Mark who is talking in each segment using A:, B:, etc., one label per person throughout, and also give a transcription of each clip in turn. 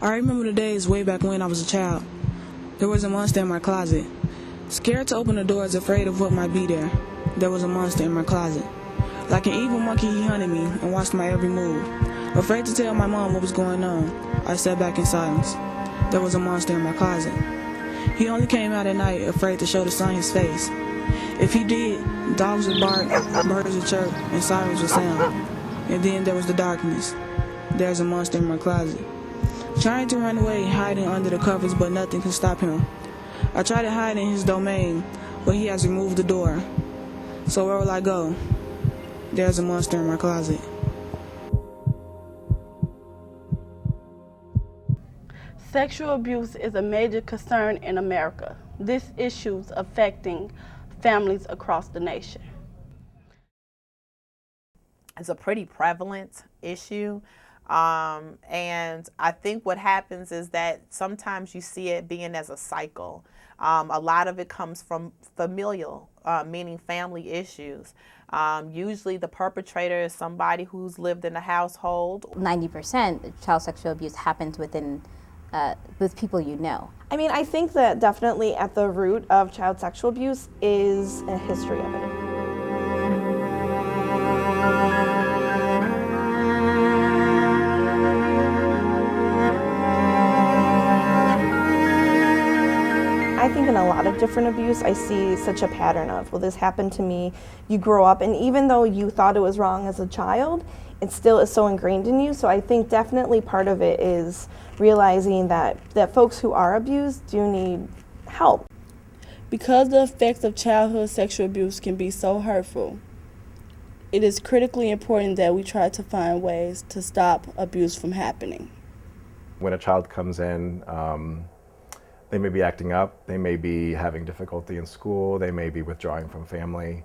A: I remember the days way back when I was a child. There was a monster in my closet. Scared to open the doors, afraid of what might be there. There was a monster in my closet. Like an evil monkey, he hunted me and watched my every move. Afraid to tell my mom what was going on, I sat back in silence. There was a monster in my closet. He only came out at night, afraid to show the sun his face. If he did, dogs would bark, birds would chirp, and sirens would sound. And then there was the darkness. There's a monster in my closet. Trying to run away, hiding under the covers, but nothing can stop him. I try to hide in his domain, but he has removed the door. So where will I go? There's a monster in my closet.
B: Sexual abuse is a major concern in America. This issue is affecting families across the nation.
C: It's a pretty prevalent issue. And I think what happens is that sometimes you see it being as a cycle. A lot of it comes from familial, meaning family issues. Usually the perpetrator is somebody who's lived in a household.
D: 90% of child sexual abuse happens with people you know.
E: I mean, I think that definitely at the root of child sexual abuse is a history of it. I think in a lot of different abuse, I see such a pattern of, well, this happened to me. You grow up, and even though you thought it was wrong as a child, it still is so ingrained in you. So I think definitely part of it is realizing that folks who are abused do need help.
B: Because the effects of childhood sexual abuse can be so hurtful, it is critically important that we try to find ways to stop abuse from happening.
F: When a child comes in, they may be acting up, they may be having difficulty in school, they may be withdrawing from family.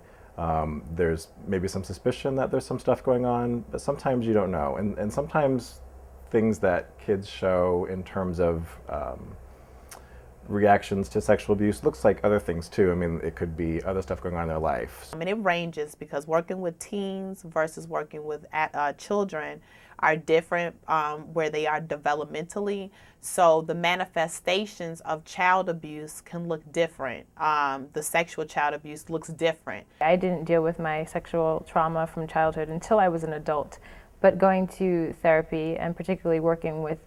F: There's maybe some suspicion that there's some stuff going on, but sometimes you don't know. And sometimes things that kids show in terms of reactions to sexual abuse looks like other things too. I mean, it could be other stuff going on in their life.
C: I mean, it ranges because working with teens versus working with children are different where they are developmentally. So the manifestations of child abuse can look different. The sexual child abuse looks different.
G: I didn't deal with my sexual trauma from childhood until I was an adult. But going to therapy and particularly working with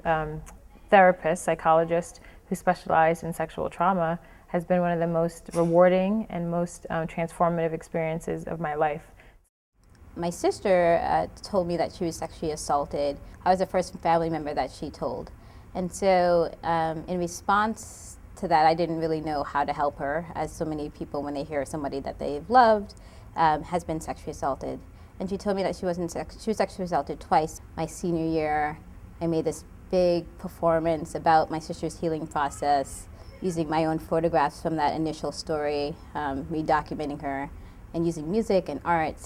G: therapists, psychologists who specialize in sexual trauma has been one of the most rewarding and most transformative experiences of my life.
D: My sister told me that she was sexually assaulted. I was the first family member that she told. And so in response to that, I didn't really know how to help her, as so many people, when they hear somebody that they've loved has been sexually assaulted. And she told me that she was sexually assaulted twice. My senior year, I made this big performance about my sister's healing process, using my own photographs from that initial story, re-documenting her, and using music and art.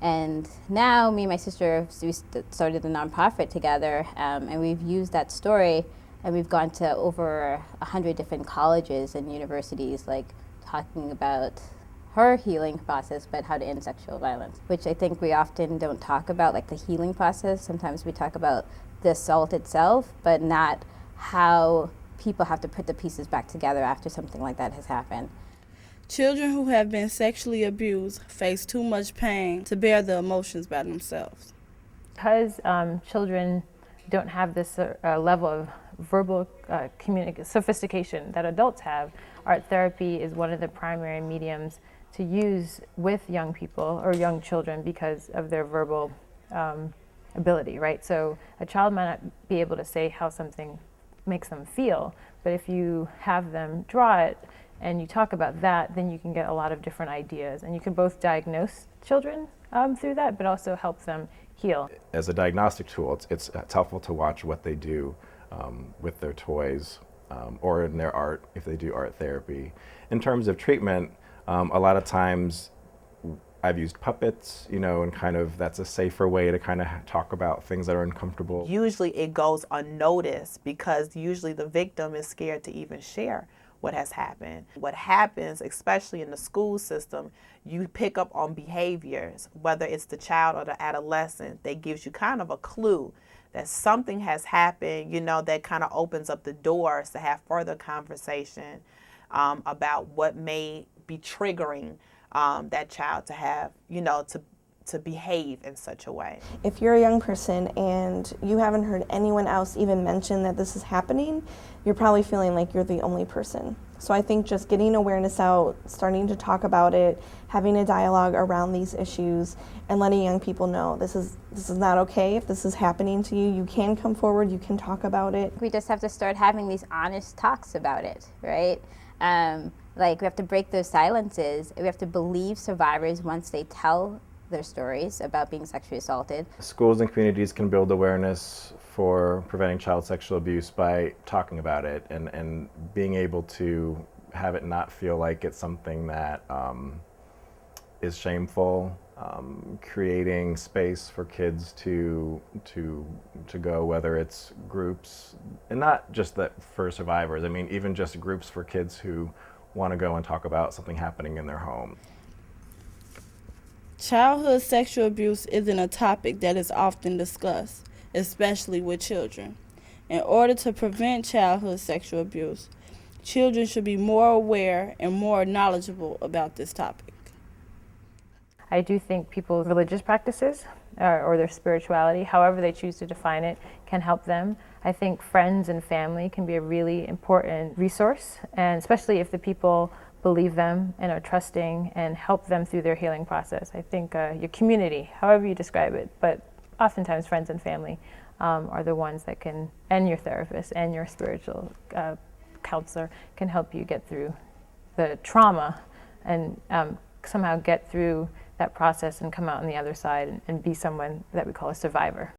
D: And now me and my sister, we started a nonprofit together, and we've used that story, and we've gone to over 100 different colleges and universities, like talking about her healing process, but how to end sexual violence, which I think we often don't talk about, like the healing process. Sometimes we talk about the assault itself, but not how people have to put the pieces back together after something like that has happened.
B: Children who have been sexually abused face too much pain to bear the emotions by themselves.
G: Because children don't have this level of verbal sophistication that adults have, art therapy is one of the primary mediums to use with young people or young children because of their verbal ability, right? So a child might not be able to say how something makes them feel, but if you have them draw it and you talk about that, then you can get a lot of different ideas, and you can both diagnose children through that, but also help them heal.
F: As a diagnostic tool, it's helpful to watch what they do with their toys or in their art if they do art therapy. In terms of treatment, a lot of times I've used puppets, and kind of that's a safer way to kind of talk about things that are uncomfortable.
C: Usually it goes unnoticed because usually the victim is scared to even share what has happened. What happens, especially in the school system, you pick up on behaviors, whether it's the child or the adolescent, that gives you kind of a clue that something has happened, that kind of opens up the doors to have further conversation about what may be triggering that child to have, to behave in such a way.
E: If you're a young person and you haven't heard anyone else even mention that this is happening, you're probably feeling like you're the only person. So I think just getting awareness out, starting to talk about it, having a dialogue around these issues, and letting young people know this is not okay. If this is happening to you, you can come forward, you can talk about it.
D: We just have to start having these honest talks about it, right? Like we have to break those silences. We have to believe survivors once they tell their stories about being sexually assaulted.
F: Schools and communities can build awareness for preventing child sexual abuse by talking about it and being able to have it not feel like it's something that is shameful, creating space for kids to go, whether it's groups, and not just that for survivors, I mean even just groups for kids who want to go and talk about something happening in their home.
B: Childhood sexual abuse isn't a topic that is often discussed, especially with children. In order to prevent childhood sexual abuse, children should be more aware and more knowledgeable about this topic.
G: I do think people's religious practices or their spirituality, however they choose to define it, can help them. I think friends and family can be a really important resource, and especially if the people believe them and are trusting and help them through their healing process. I think your community, however you describe it, but oftentimes friends and family are the ones that can, and your therapist and your spiritual counselor can help you get through the trauma and somehow get through that process and come out on the other side and be someone that we call a survivor.